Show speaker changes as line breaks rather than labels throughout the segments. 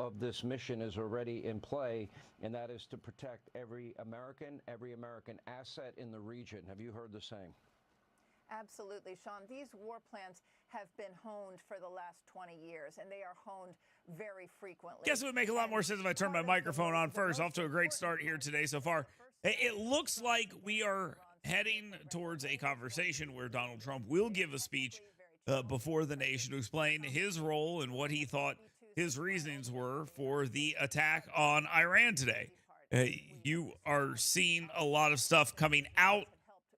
of this mission is already in play, and that is to protect every American asset in the region. Have you heard the same?
Absolutely, Sean. These war plans have been honed for the last 20 years, and they are honed very frequently.
Guess it would make a lot more sense if I turned my microphone on first. Off to a great start here today so far. It looks like we are heading towards a conversation where Donald Trump will give a speech before the nation to explain his role and what he thought his reasonings were for the attack on Iran today. You are seeing a lot of stuff coming out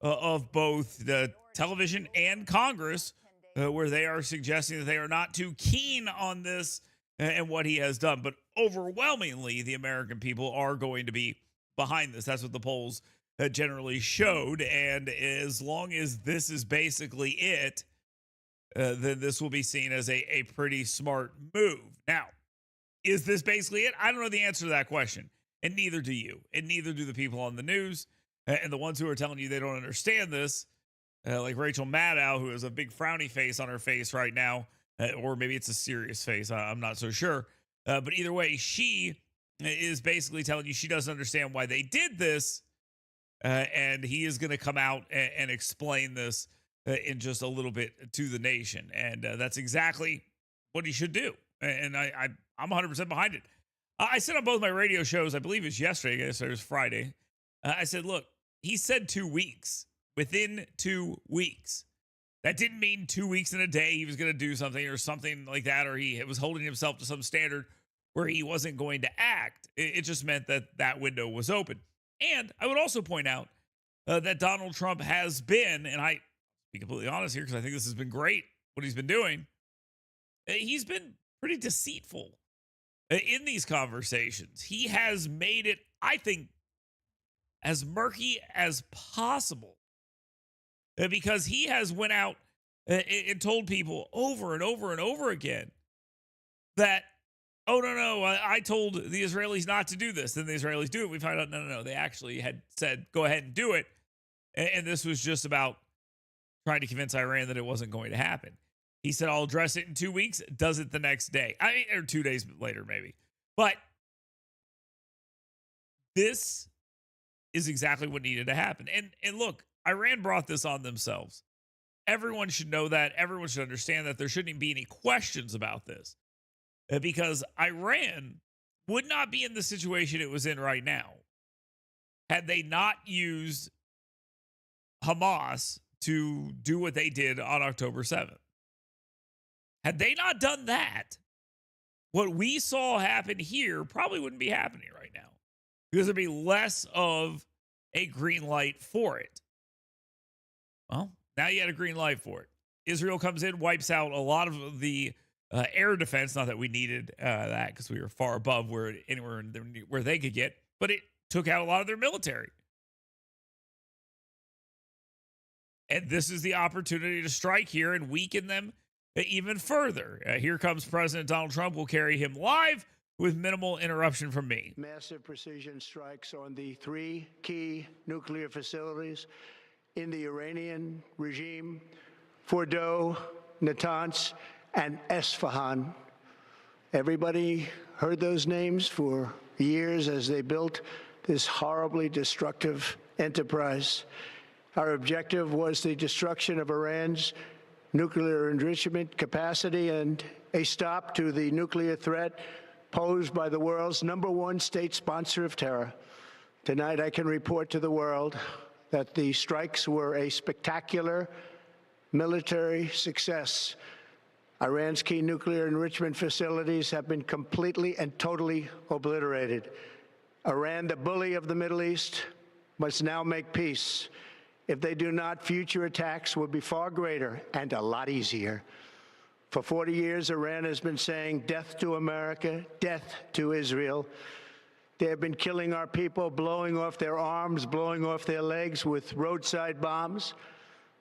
of both the television and Congress where they are suggesting that they are not too keen on this and what he has done. But overwhelmingly, the American people are going to be behind this. That's what the polls generally showed. And as long as this is basically it, then this will be seen as a pretty smart move. Now, is this basically it? I don't know the answer to that question. And neither do you. And neither do the people on the news. And the ones who are telling you they don't understand this, like Rachel Maddow, who has a big frowny face on her face right now, or maybe it's a serious face. I'm not so sure. But either way, she is basically telling you she doesn't understand why they did this. And he is going to come out and explain this in just a little bit to the nation. And that's exactly what he should do. And I'm 100% behind it. I said on both my radio shows, I believe it was yesterday, I guess it was Friday. I said, look, he said 2 weeks, within 2 weeks. That didn't mean 2 weeks in a day he was going to do something or something like that, or he was holding himself to some standard where he wasn't going to act. It just meant that that window was open. And I would also point out that Donald Trump has been, and I be completely honest here because I think this has been great, what he's been doing. He's been pretty deceitful in these conversations. He has made it, I think, as murky as possible because he has went out and told people over and over and over again that, oh, no, I told the Israelis not to do this. Then the Israelis do it. We find out, no, they actually had said, go ahead and do it. And this was just about trying to convince Iran that it wasn't going to happen. He said, I'll address it in 2 weeks, does it the next day. I mean, or 2 days later, maybe. But this is exactly what needed to happen. And look, Iran brought this on themselves. Everyone should know that. Everyone should understand that there shouldn't be any questions about this. Because Iran would not be in the situation it was in right now had they not used Hamas to do what they did on October 7th. Had they not done that, what we saw happen here probably wouldn't be happening right now because there'd be less of a green light for it. Well, now you had a green light for it. Israel comes in, wipes out a lot of the air defense. Not that we needed that because we were far above where they could get, but it took out a lot of their military. And this is the opportunity to strike here and weaken them even further. Here comes President Donald Trump. We'll carry him live with minimal interruption from me.
Massive precision strikes on the 3 key nuclear facilities in the Iranian regime: Fordow, Natanz, and Esfahan. Everybody heard those names for years as they built this horribly destructive enterprise. Our objective was the destruction of Iran's nuclear enrichment capacity and a stop to the nuclear threat posed by the world's #1 state sponsor of terror. Tonight, I can report to the world that the strikes were a spectacular military success. Iran's key nuclear enrichment facilities have been completely and totally obliterated. Iran, the bully of the Middle East, must now make peace. If they do not, future attacks will be far greater and a lot easier. For 40 years, Iran has been saying death to America, death to Israel. They have been killing our people, blowing off their arms, blowing off their legs with roadside bombs.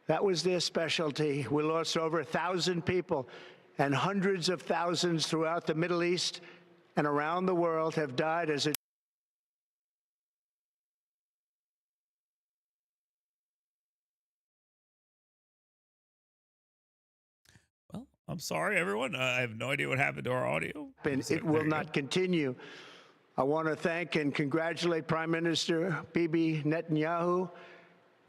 That was their specialty. We lost over 1,000 people, and hundreds of thousands throughout the Middle East and around the world have died as a
I'm sorry, everyone. I have no idea what happened to our audio.
And it will not continue. I want to thank and congratulate Prime Minister Bibi Netanyahu.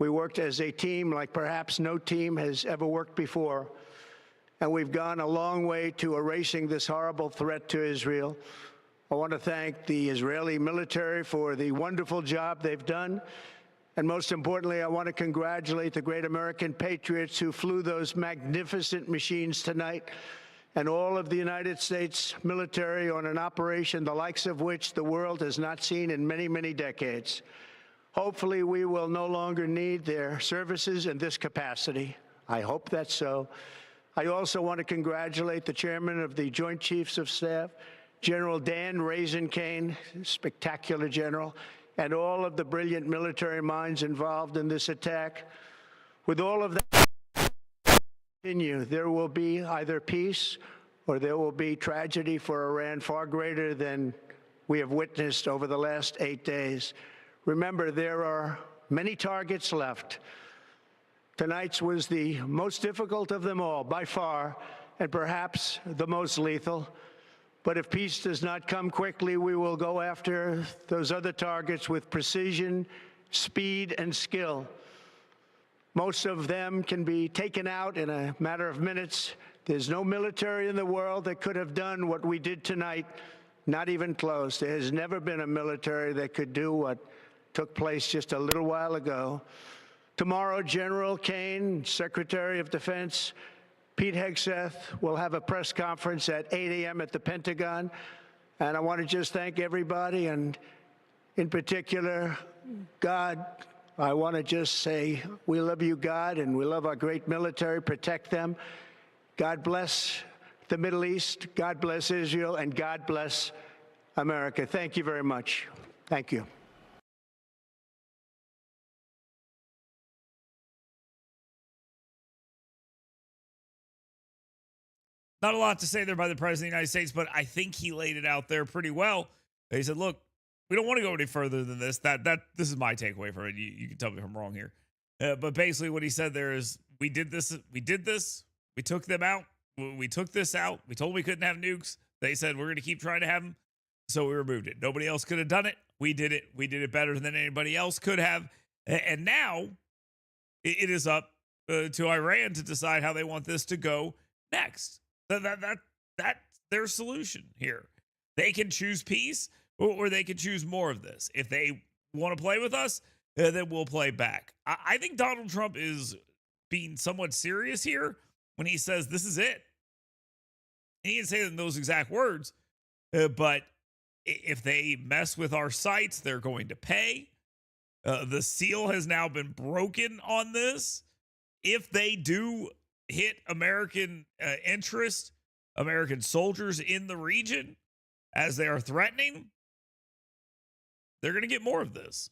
We worked as a team like perhaps no team has ever worked before. And we've gone a long way to erasing this horrible threat to Israel. I want to thank the Israeli military for the wonderful job they've done. And most importantly, I want to congratulate the great American patriots who flew those magnificent machines tonight, and all of the United States military on an operation the likes of which the world has not seen in many, many decades. Hopefully, we will no longer need their services in this capacity. I hope that's so. I also want to congratulate the chairman of the Joint Chiefs of Staff, General Dan Raisin Kane, spectacular general, and all of the brilliant military minds involved in this attack. With all of that continue, there will be either peace or there will be tragedy for Iran far greater than we have witnessed over the last 8 days. Remember, there are many targets left. Tonight's was the most difficult of them all, by far, and perhaps the most lethal. But if peace does not come quickly, we will go after those other targets with precision, speed, and skill. Most of them can be taken out in a matter of minutes. There's no military in the world that could have done what we did tonight, not even close. There has never been a military that could do what took place just a little while ago. Tomorrow, General Kane, Secretary of Defense, Pete Hegseth will have a press conference at 8 a.m. at the Pentagon. And I want to just thank everybody, and in particular, God. I want to just say we love you, God, and we love our great military. Protect them. God bless the Middle East. God bless Israel. And God bless America. Thank you very much. Thank you.
Not a lot to say there by the President of the United States, but I think he laid it out there pretty well. He said, look, we don't want to go any further than this. This is my takeaway from it. You can tell me if I'm wrong here. But basically what he said there is, we did this. We took them out. We took this out. We told them we couldn't have nukes. They said, we're going to keep trying to have them. So we removed it. Nobody else could have done it. We did it. We did it better than anybody else could have. And now it is up to Iran to decide how they want this to go next. That's their solution here. They can choose peace, or they can choose more of this. If they want to play with us, then we'll play back. I think Donald Trump is being somewhat serious here when he says this is it. He didn't say it in those exact words, but if they mess with our sites, they're going to pay. The seal has now been broken on this. If they do hit American interest, American soldiers in the region, as they are threatening, they're going to get more of this.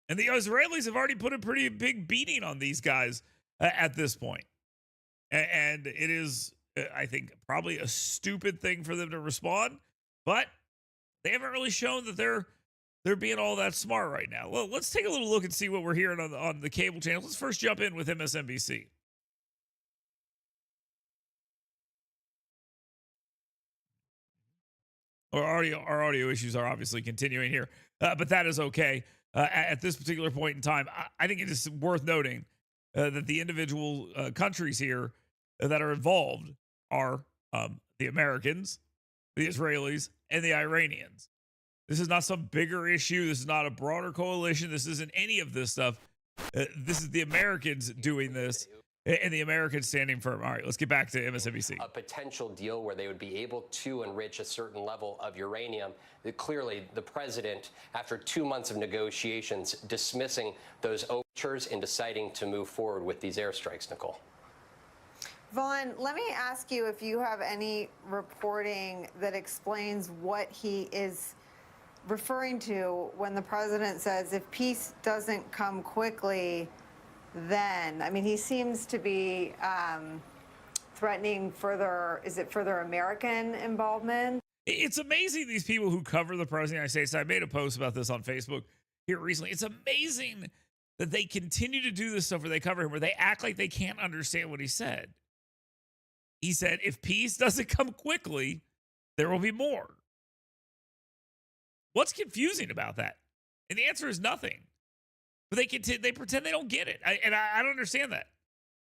And the Israelis have already put a pretty big beating on these guys at this point. And it is, I think, probably a stupid thing for them to respond, but they haven't really shown that they're being all that smart right now. Well, let's take a little look and see what we're hearing on the cable channels. Let's first jump in with MSNBC. Our audio issues are obviously continuing here, but that is okay. At this particular point in time, I think it is worth noting that the individual countries here that are involved are the Americans, the Israelis, and the Iranians. This is not some bigger issue. This is not a broader coalition. This isn't any of this stuff. This is the Americans doing this, and the Americans standing firm. All right, let's get back to MSNBC.
A potential deal where they would be able to enrich a certain level of uranium. Clearly, the president, after 2 months of negotiations, dismissing those overtures and deciding to move forward with these airstrikes, Nicole.
Vaughn, let me ask you if you have any reporting that explains what he is referring to when the president says if peace doesn't come quickly, then, I mean, he seems to be threatening further, is it further American involvement?
It's amazing these people who cover the president of the United States. I made a post about this on Facebook here recently. It's amazing that they continue to do this stuff where they cover him, where they act like they can't understand what he said. He said, if peace doesn't come quickly, there will be more. What's confusing about that? And the answer is nothing. But they pretend they don't get it. I don't understand that.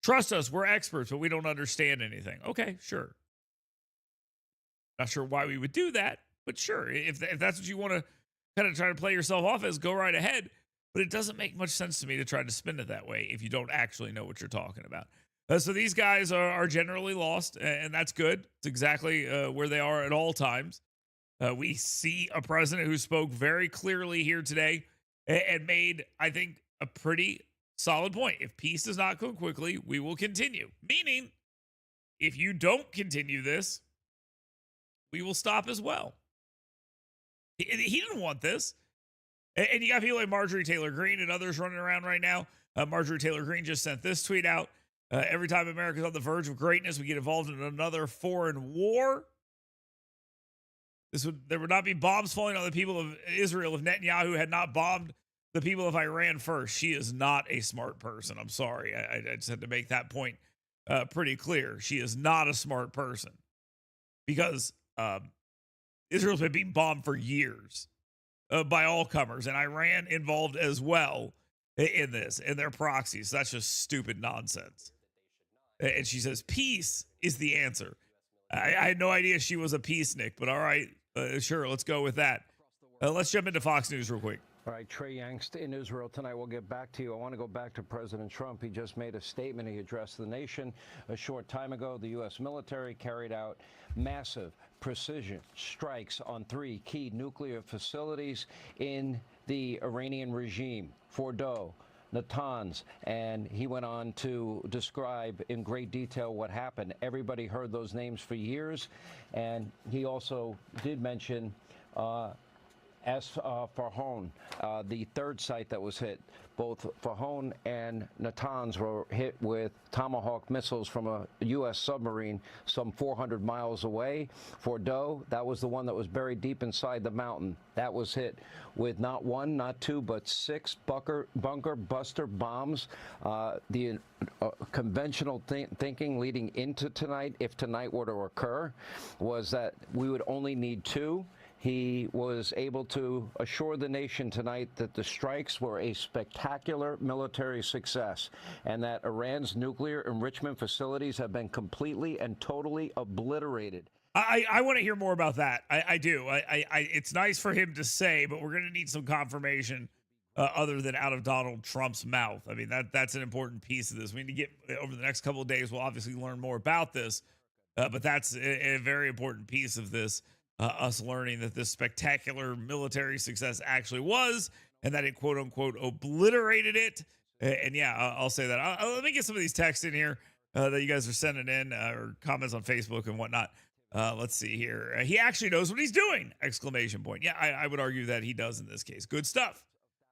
Trust us, we're experts, but we don't understand anything. Okay, sure. Not sure why we would do that, but sure. If that's what you want to kind of try to play yourself off as, go right ahead. But it doesn't make much sense to me to try to spin it that way if you don't actually know what you're talking about. So these guys are generally lost, and that's good. It's exactly where they are at all times. We see a president who spoke very clearly here today and made, I think, a pretty solid point. If peace does not come quickly, we will continue. Meaning, if you don't continue this, we will stop as well. He didn't want this. And you got people like Marjorie Taylor Greene and others running around right now. Marjorie Taylor Greene just sent this tweet out. Every time America's on the verge of greatness, we get involved in another foreign war. There would not be bombs falling on the people of Israel if Netanyahu had not bombed the people of Iran first. She is not a smart person. I'm sorry. I just had to make that point pretty clear. She is not a smart person because Israel's been being bombed for years by all comers, and Iran involved as well in this, in their proxies. That's just stupid nonsense. And she says, peace is the answer. I had no idea she was a peacenik, but all right, sure, let's go with that. Let's jump into Fox News real quick.
All right, Trey Yangst in Israel tonight. We'll get back to you. I want to go back to President Trump. He just made a statement. He addressed the nation a short time ago. The U.S. military carried out massive precision strikes on 3 key nuclear facilities in the Iranian regime, Fordow, Natanz, and he went on to describe in great detail what happened. Everybody heard those names for years, and he also did mention Farhon, the third site that was hit. Both Farhon and Natanz were hit with Tomahawk missiles from a U.S. submarine some 400 miles away. Fordow, that was the one that was buried deep inside the mountain. That was hit with not 1, not 2, but 6 bunker buster bombs. The conventional thinking leading into tonight, if tonight were to occur, was that we would only need 2. He was able to assure the nation tonight that the strikes were a spectacular military success and that Iran's nuclear enrichment facilities have been completely and totally obliterated.
I want to hear more about that. I do. It's nice for him to say, but we're going to need some confirmation other than out of Donald Trump's mouth. I mean, that's an important piece of this. We need to get, over the next couple of days, we'll obviously learn more about this, but that's a very important piece of this. Us learning that this spectacular military success actually was, and that it quote unquote obliterated it. And yeah, I'll say that. Let me get some of these texts in here that you guys are sending in, or comments on Facebook and whatnot. Let's see here. He actually knows what he's doing! Exclamation point. Yeah, I would argue that he does in this case. Good stuff.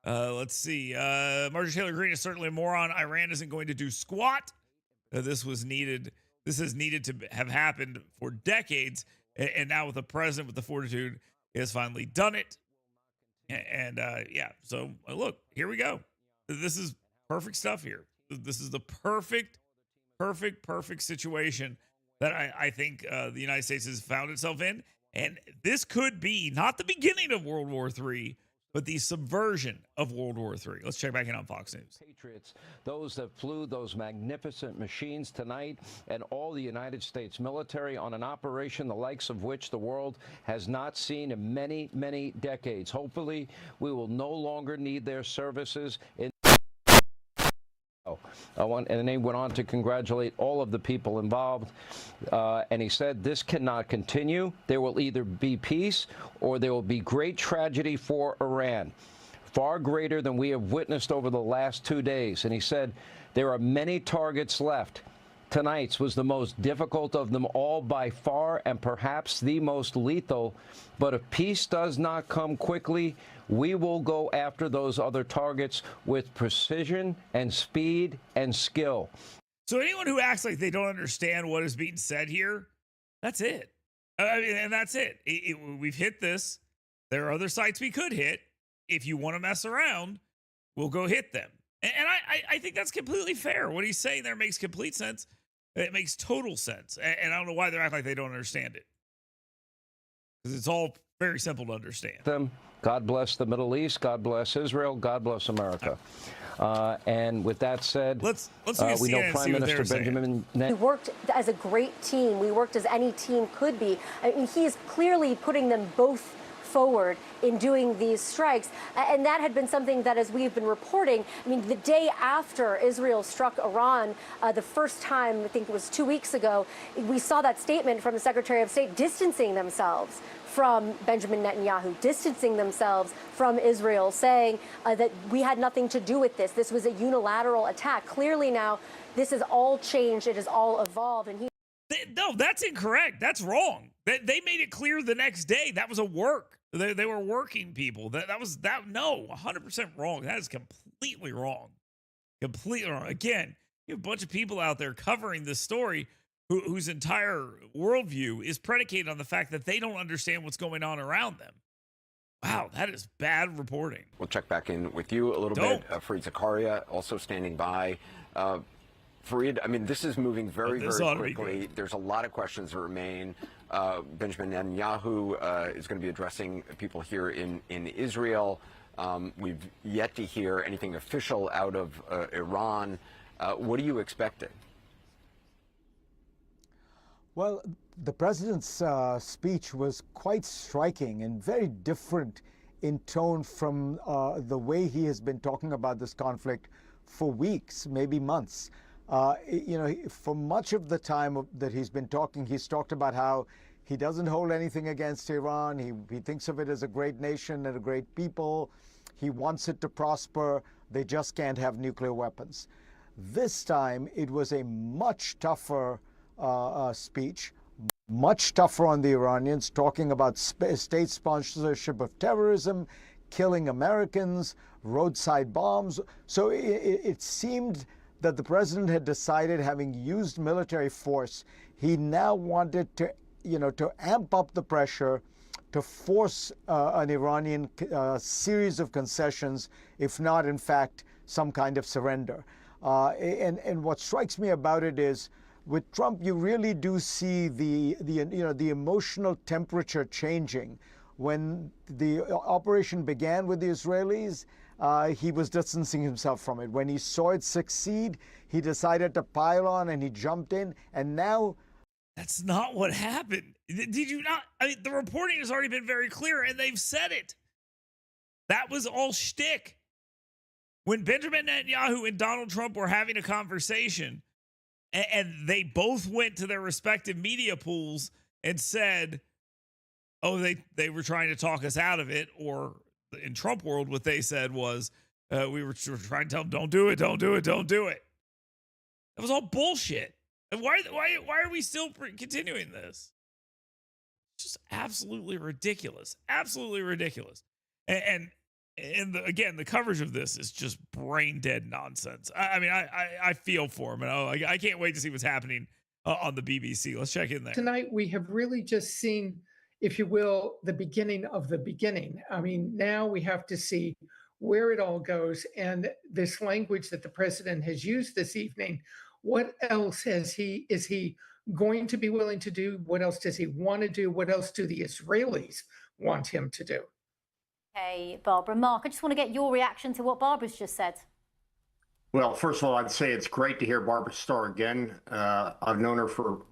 Let's see. Marjorie Taylor Greene is certainly a moron. Iran isn't going to do squat. This was needed. This has needed to have happened for decades. And now with the president with the fortitude, he has finally done it. And yeah, so look, here we go. This is perfect stuff here. This is the perfect situation that I think the United States has found itself in. And this could be not the beginning of World War III, but the subversion of World War III. Let's check back in on Fox News.
Patriots, those that flew those magnificent machines tonight, and all the United States military on an operation the likes of which the world has not seen in many, many decades. Hopefully, we will no longer need their services in. And then he went on to congratulate all of the people involved. And he said, this cannot continue. There will either be peace or there will be great tragedy for Iran, far greater than we have witnessed over the last 2 days. And he said, there are many targets left. Tonight's was the most difficult of them all by far and perhaps the most lethal. But if peace does not come quickly, we will go after those other targets with precision and speed and skill.
So anyone who acts like they don't understand what is being said here, that's it. I mean, and that's it. We've hit this. There are other sites we could hit. If you want to mess around, we'll go hit them. And I think that's completely fair. What he's saying there makes complete sense. It makes total sense. And I don't know why they act like they don't understand it. Because it's all very simple to understand.
Them. God bless the Middle East. God bless Israel. God bless America. And with that said,
let's look at
we know
CNN,
Prime
see what
Minister
they're
Benjamin
We worked as a great team. We worked as any team could be. I mean, he is clearly putting them both forward in doing these strikes. And that had been something that, as we've been reporting, I mean, the day after Israel struck Iran, the first time, I think it was 2 weeks ago, we saw that statement from the Secretary of State distancing themselves from Benjamin Netanyahu, distancing themselves from Israel, saying that we had nothing to do with this. This was a unilateral attack. Clearly now, this has all changed. It has all evolved. And
no, that's incorrect. That's wrong. They made it clear the next day that was a work. They were working people. That was no, 100% wrong. That is completely wrong. Completely wrong. Again, you have a bunch of people out there covering this story whose entire worldview is predicated on the fact that they don't understand what's going on around them. Wow, that is bad reporting.
We'll check back in with you a little bit. Fareed Zakaria also standing by. Fareed, I mean, this is moving very quickly. There's a lot of questions that remain. Benjamin Netanyahu is going to be addressing people here in Israel. We've yet to hear anything official out of Iran. What are you expecting?
Well, the president's speech was quite striking and very different in tone from the way he has been talking about this conflict for weeks, maybe months. You know, for much of the time that he's been talking, he's talked about how he doesn't hold anything against Iran. He thinks of it as a great nation and a great people. He wants it to prosper. They just can't have nuclear weapons. This time, it was a much tougher speech, much tougher on the Iranians, talking about state sponsorship of terrorism, killing Americans, roadside bombs. So it seemed that the president had decided, having used military force, he now wanted to, you know, to amp up the pressure to force an Iranian series of concessions, if not, in fact, some kind of surrender. And what strikes me about it is, with Trump, you really do see the emotional temperature changing. When the operation began with the Israelis, he was distancing himself from it. When he saw it succeed, he decided to pile on and he jumped in. And now,
that's not what happened. Did you not? I mean, the reporting has already been very clear, and they've said it. That was all shtick. When Benjamin Netanyahu and Donald Trump were having a conversation, and they both went to their respective media pools and said, oh, they were trying to talk us out of it, or in Trump world, what they said was, we were trying to tell them, don't do it, don't do it, don't do it. That was all bullshit. And why are we still continuing this? It's just absolutely ridiculous. Absolutely ridiculous. And again, the coverage of this is just brain dead nonsense. I mean, I feel for him, and I can't wait to see what's happening on the BBC. Let's check in there.
Tonight, we have really just seen, if you will, the beginning of the beginning. I mean, now we have to see where it all goes. And this language that the president has used this evening, what else is he going to be willing to do? What else does he want to do? What else do the Israelis want him to do?
Hey, Barbara. Mark, I just want to get your reaction to what Barbara's just said.
Well, first of all, I'd say it's great to hear Barbara Starr again. I've known her for...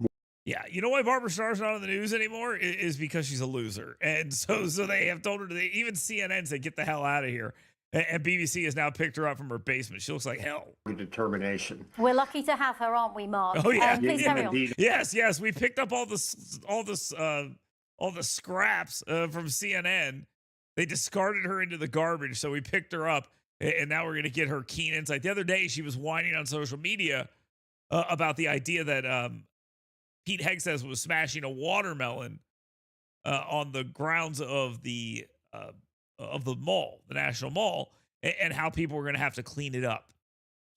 Yeah, you know why Barbara Starr's not on the news anymore? Is because she's a loser. And so they have told her, even CNN said, get the hell out of here. And BBC has now picked her up from her basement. She looks like hell.
Determination.
We're lucky to have her, aren't we, Mark?
Oh, yeah.
Please carry on.
Yes. We picked up all the scraps from CNN. They discarded her into the garbage, so we picked her up, and now we're going to get her keen insight. The other day, she was whining on social media about the idea that Pete Hegseth was smashing a watermelon on the grounds of the mall, the National Mall, and how people were going to have to clean it up.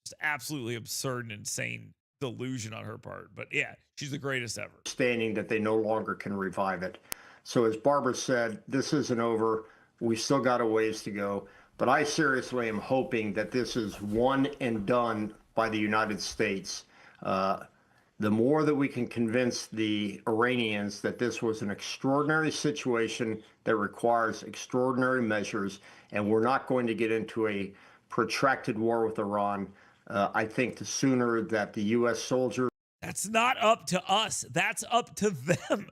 Just absolutely absurd and insane delusion on her part. But yeah, she's the greatest ever.
Standing that they no longer can revive it. So as Barbara said, this isn't over. We still got a ways to go. But I seriously am hoping that this is one and done by the United States. the more that we can convince the Iranians that this was an extraordinary situation that requires extraordinary measures, and we're not going to get into a protracted war with Iran, I think the sooner that the U.S. soldiers.
That's not up to us. That's up to them.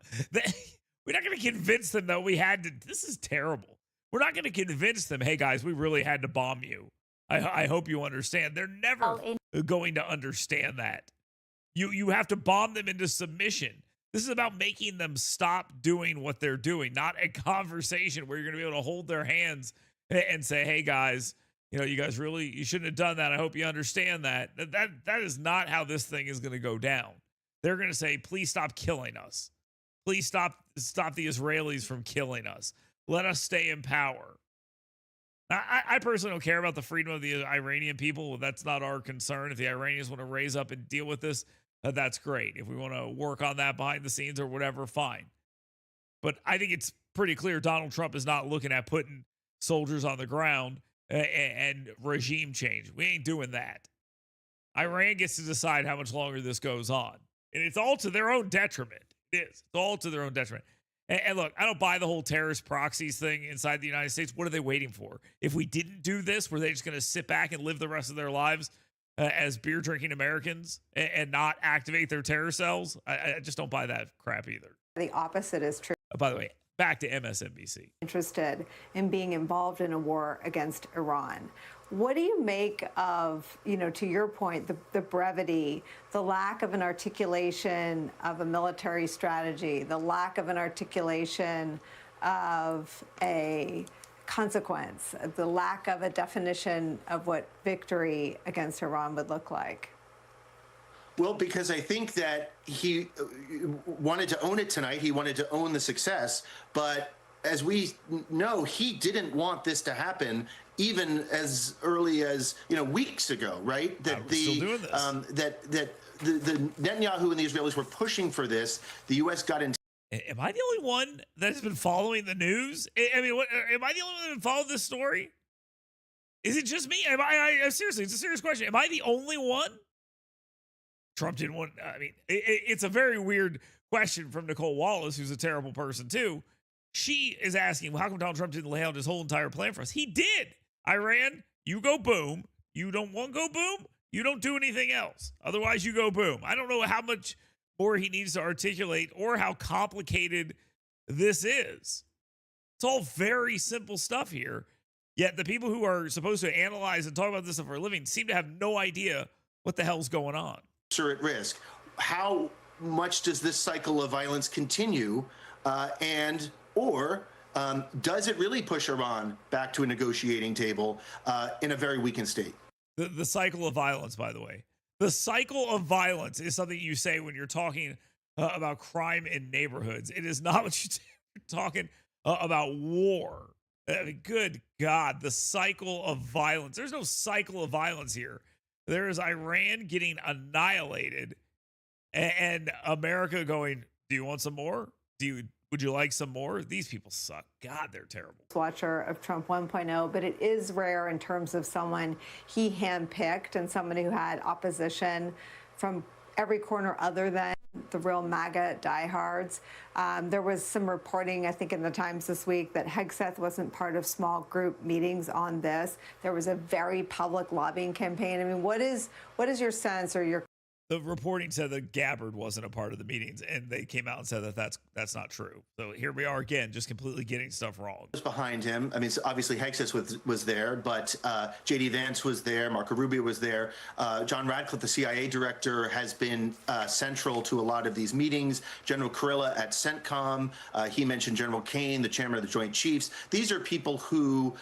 We're not going to convince them that we had to. This is terrible. We're not going to convince them, hey, guys, we really had to bomb you. I hope you understand. They're never going to understand that. You have to bomb them into submission. This is about making them stop doing what they're doing, not a conversation where you're going to be able to hold their hands and say, hey, guys, you guys really, you shouldn't have done that. I hope you understand that. That is not how this thing is going to go down. They're going to say, please stop killing us. Please stop the Israelis from killing us. Let us stay in power. I personally don't care about the freedom of the Iranian people. That's not our concern. If the Iranians want to raise up and deal with this, that's great. If we want to work on that behind the scenes or whatever, fine. But I think it's pretty clear Donald Trump is not looking at putting soldiers on the ground and regime change. We ain't doing that. Iran gets to decide how much longer this goes on. And it's all to their own detriment. It is. It's all to their own detriment. And look, I don't buy the whole terrorist proxies thing inside the United States. What are they waiting for? If we didn't do this, were they just going to sit back and live the rest of their lives as beer drinking Americans and not activate their terror cells? I just don't buy that crap either.
The opposite is true.
By the way, back to MSNBC.
Interested in being involved in a war against Iran. What do you make of, to your point, the brevity, the lack of an articulation of a military strategy, the lack of an articulation of a consequence, the lack of a definition of what victory against Iran would look like?
Well, because I think that he wanted to own it tonight. He wanted to own the success. But as we know, he didn't want this to happen even as early as, weeks ago, right? That the Netanyahu and the Israelis were pushing for this. The U.S. got into.
Am I the only one that has been following the news? I mean, am I the only one that has been following this story? Is it just me? Seriously, it's a serious question. Am I the only one? Trump didn't want. I mean, it's a very weird question from Nicole Wallace, who's a terrible person too. She is asking, well, how come Donald Trump didn't lay out his whole entire plan for us? He did. Iran, you go boom. You don't want to go boom. You don't do anything else. Otherwise, you go boom. I don't know how much more he needs to articulate or how complicated this is. It's all very simple stuff here. Yet the people who are supposed to analyze and talk about this for a living seem to have no idea what the hell's going on.
Are at risk. How much does this cycle of violence continue, or does it really push Iran back to a negotiating table in a very weakened state?
The cycle of violence, by the way, the cycle of violence is something you say when you're talking about crime in neighborhoods. It is not what you're talking about war. I mean, good God, the cycle of violence. There's no cycle of violence here. There is Iran getting annihilated and America going, do you want some more? Would you like some more? These people suck. God, they're terrible.
Watcher of Trump 1.0, but it is rare in terms of someone he handpicked and someone who had opposition from every corner other than the real MAGA diehards. There was some reporting, I think, in the Times this week that Hegseth wasn't part of small group meetings on this. There was a very public lobbying campaign. I mean, what is your sense or your...
The reporting said that Gabbard wasn't a part of the meetings, and they came out and said that that's not true. So here we are again, just completely getting stuff wrong.
Behind him, I mean, so obviously Hegseth was there, but J.D. Vance was there, Marco Rubio was there. John Radcliffe, the CIA director, has been central to a lot of these meetings. General Kurilla at CENTCOM, he mentioned General Kane, the chairman of the Joint Chiefs. These are people who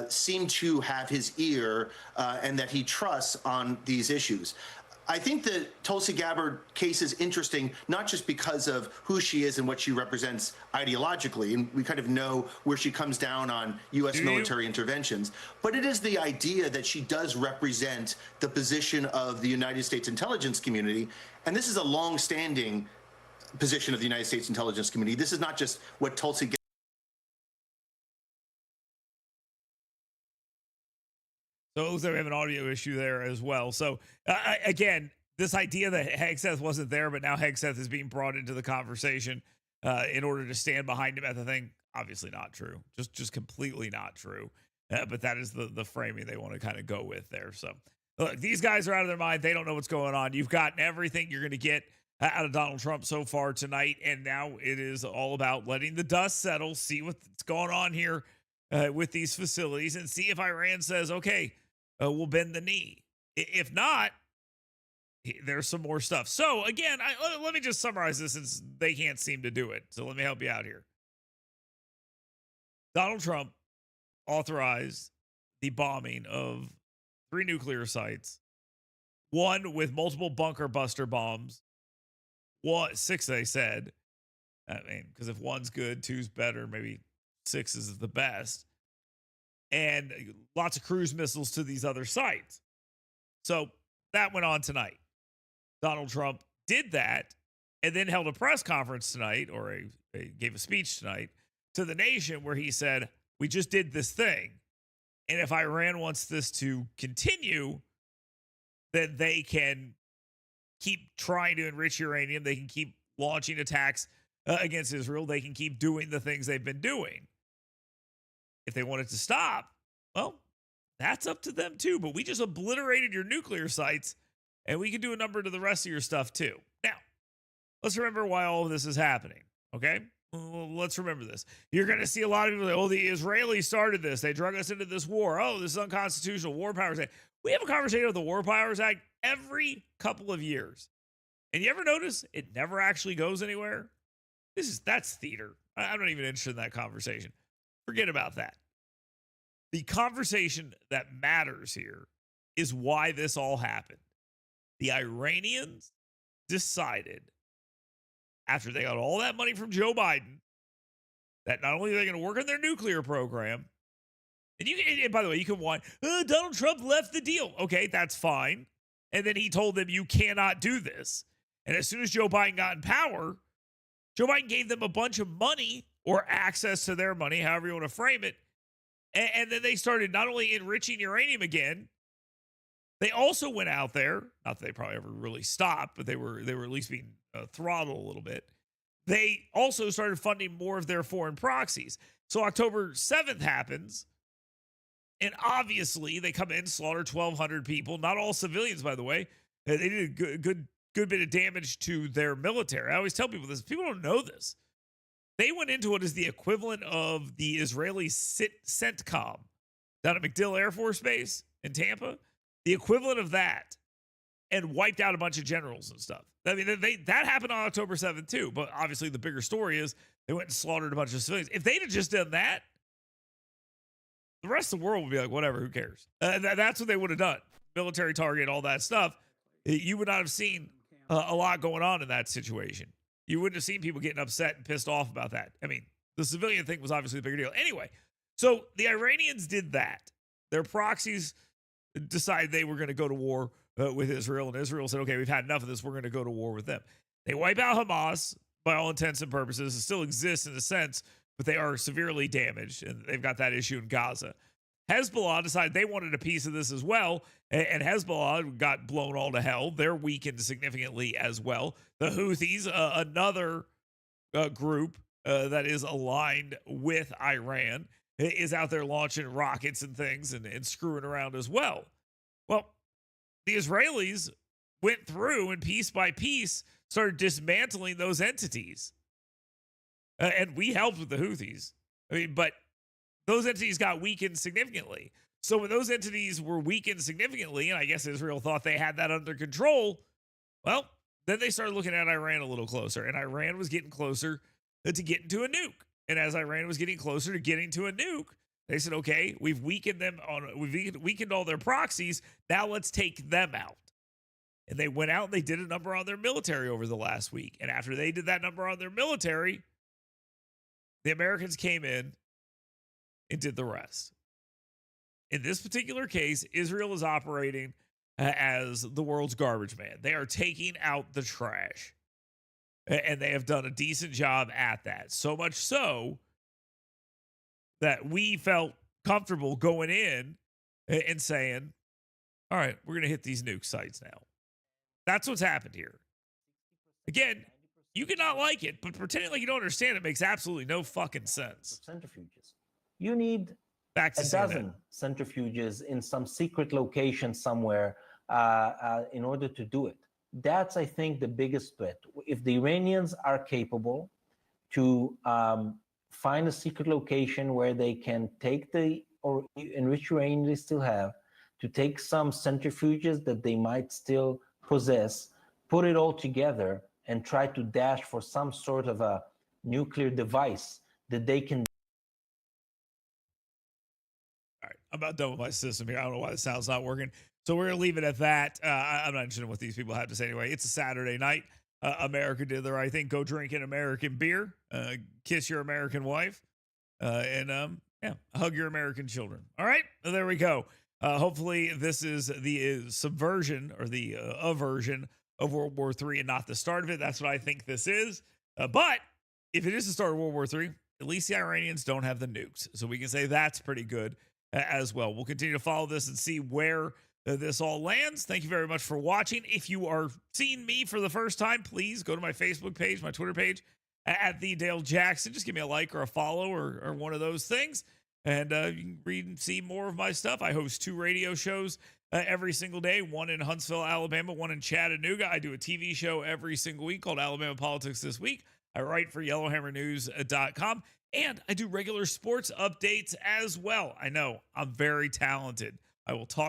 seem to have his ear and that he trusts on these issues. I think the Tulsi Gabbard case is interesting, not just because of who she is and what she represents ideologically, and we kind of know where she comes down on U.S. military interventions, but it is the idea that she does represent the position of the United States intelligence community, and this is a long-standing position of the United States intelligence community. This is not just what Tulsi Gabbard.
So it looks like we have an audio issue there as well. So again, this idea that Hegseth wasn't there, but now Hegseth is being brought into the conversation in order to stand behind him at the thing, obviously not true. Just completely not true. But that is the framing they want to kind of go with there. So, look, these guys are out of their mind. They don't know what's going on. You've gotten everything you're going to get out of Donald Trump so far tonight, and now it is all about letting the dust settle, see what's going on here with these facilities, and see if Iran says, okay, we'll bend the knee. If not, there's some more stuff. So again, let me just summarize this since they can't seem to do it. So let me help you out here. Donald Trump authorized the bombing of 3 nuclear sites, 1 with multiple bunker buster bombs, 6 they said. I mean, because if 1's good, 2's better, maybe 6 is the best. And lots of cruise missiles to these other sites. So that went on tonight. Donald Trump did that and then held a press conference tonight, or gave a speech tonight to the nation where he said, we just did this thing. And if Iran wants this to continue, then they can keep trying to enrich uranium. They can keep launching attacks against Israel. They can keep doing the things they've been doing. If they want it to stop, well, that's up to them too. But we just obliterated your nuclear sites, and we can do a number to the rest of your stuff too. Now, let's remember why all of this is happening, okay? Well, let's remember this. You're going to see a lot of people say, oh, the Israelis started this. They drug us into this war. Oh, this is unconstitutional. War Powers Act. We have a conversation with the War Powers Act every couple of years. And you ever notice it never actually goes anywhere? That's theater. I'm not even interested in that conversation. Forget about that. The conversation that matters here is why this all happened. The Iranians decided, after they got all that money from Joe Biden, that not only are they going to work on their nuclear program, and by the way, you can whine, Donald Trump left the deal. Okay, that's fine. And then he told them, you cannot do this. And as soon as Joe Biden got in power, Joe Biden gave them a bunch of money, or access to their money, however you want to frame it. And then they started not only enriching uranium again, they also went out there, not that they probably ever really stopped, but they were at least being throttled a little bit. They also started funding more of their foreign proxies. So October 7th happens, and obviously they come in, slaughter 1,200 people, not all civilians, by the way. They did a good bit of damage to their military. I always tell people this. People don't know this. They went into what is the equivalent of the Israeli CENTCOM down at MacDill Air Force Base in Tampa, the equivalent of that, and wiped out a bunch of generals and stuff. I mean, that happened on October 7th too, but obviously the bigger story is they went and slaughtered a bunch of civilians. If they'd have just done that, the rest of the world would be like, whatever, who cares? That's what they would have done. Military target, all that stuff. You would not have seen a lot going on in that situation. You wouldn't have seen people getting upset and pissed off about that. I mean, the civilian thing was obviously the bigger deal. Anyway, so the Iranians did that. Their proxies decided they were going to go to war with Israel, and Israel said, okay, we've had enough of this. We're going to go to war with them. They wipe out Hamas by all intents and purposes. It still exists in a sense, but they are severely damaged, and they've got that issue in Gaza. Hezbollah decided they wanted a piece of this as well, and Hezbollah got blown all to hell. They're weakened significantly as well. The Houthis, another group that is aligned with Iran, is out there launching rockets and things and screwing around as well. Well, the Israelis went through and piece by piece started dismantling those entities. And we helped with the Houthis. I mean, but those entities got weakened significantly. So when those entities were weakened significantly, and I guess Israel thought they had that under control, well, then they started looking at Iran a little closer, and Iran was getting closer to getting to a nuke. And as Iran was getting closer to getting to a nuke, they said, okay, we've weakened all their proxies. Now let's take them out. And they went out and they did a number on their military over the last week. And after they did that number on their military, the Americans came in and did the rest. In this particular case, Israel is operating as the world's garbage man. They are taking out the trash. And they have done a decent job at that. So much so that we felt comfortable going in and saying, all right, we're going to hit these nuke sites now. That's what's happened here. Again, you cannot like it, but pretending like you don't understand it makes absolutely no fucking sense.
Centrifuges. You need
Back to
a
CNN.
dozen centrifuges in some secret location somewhere in order to do it. That's, I think, the biggest threat. If the Iranians are capable to find a secret location where they can take the enriched uranium they still have, to take some centrifuges that they might still possess, put it all together, and try to dash for some sort of a nuclear device that they can.
All right, I'm about done with my system here. I don't know why the sound's not working. So we're going to leave it at that. I'm not interested in what these people have to say anyway. It's a Saturday night. America did the right thing. Go drink an American beer. Kiss your American wife. And hug your American children. All right, there we go. Hopefully this is the subversion or the aversion of World War III and not the start of it. That's what I think this is. But if it is the start of World War III, at least the Iranians don't have the nukes. So we can say that's pretty good as well. We'll continue to follow this and see where this all lands. Thank you very much for watching. If you are seeing me for the first time, please go to my Facebook page, my Twitter page, at the Dale Jackson. Just give me a like or a follow or one of those things. And you can read and see more of my stuff. I host 2 radio shows every single day, one in Huntsville, Alabama, one in Chattanooga. I do a TV show every single week called Alabama Politics This Week. I write for YellowHammerNews.com, and I do regular sports updates as well. I know I'm very talented. I will talk